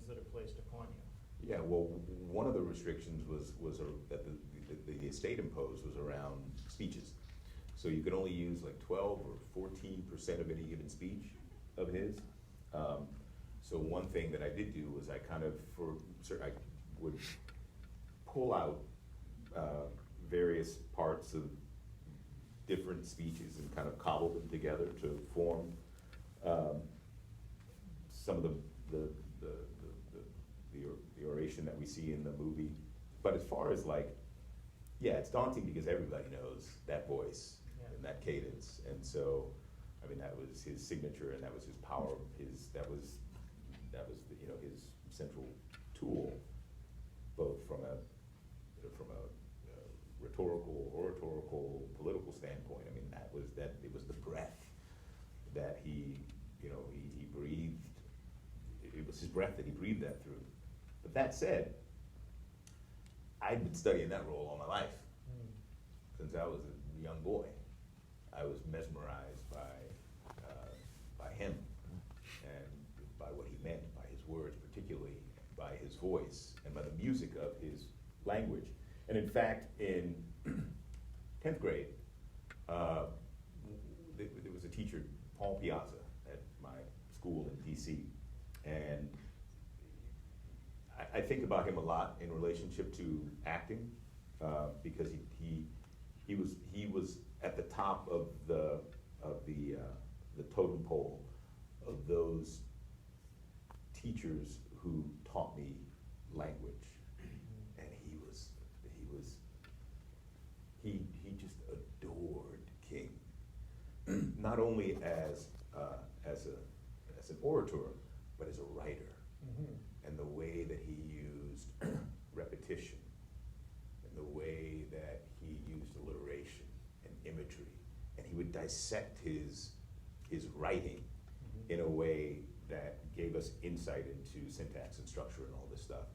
restrictions that are placed upon you. Yeah, well, one of the restrictions that the estate imposed was around speeches. So you could only use like 12 or 14% of any given speech of his. So one thing that I did do was I kind of, I would pull out various parts of different speeches and kind of cobble them together to form some of the oration that we see in the movie. But as far as like, yeah, it's daunting because everybody knows that voice and that cadence, and so I mean that was his signature, and that was his power. That was you know, his central tool, both from a rhetorical, oratorical, political standpoint. I mean it was the breath that he breathed. It was his breath that he breathed that through. But that said, I'd been studying that role all my life. Since I was a young boy. I was mesmerized by him and by what he meant, by his words, particularly by his voice and by the music of his language. And in fact, in 10th grade, there was a teacher, Paul Piazza, at my school in DC, and I think about him a lot in relationship to acting, because he was at the top of the totem pole of those teachers who taught me language, and he just adored King, not only as an orator, but as a writer, and the way that he used repetition, and the way that he used alliteration and imagery, and he would dissect his writing in a way that gave us insight into syntax and structure and all this stuff.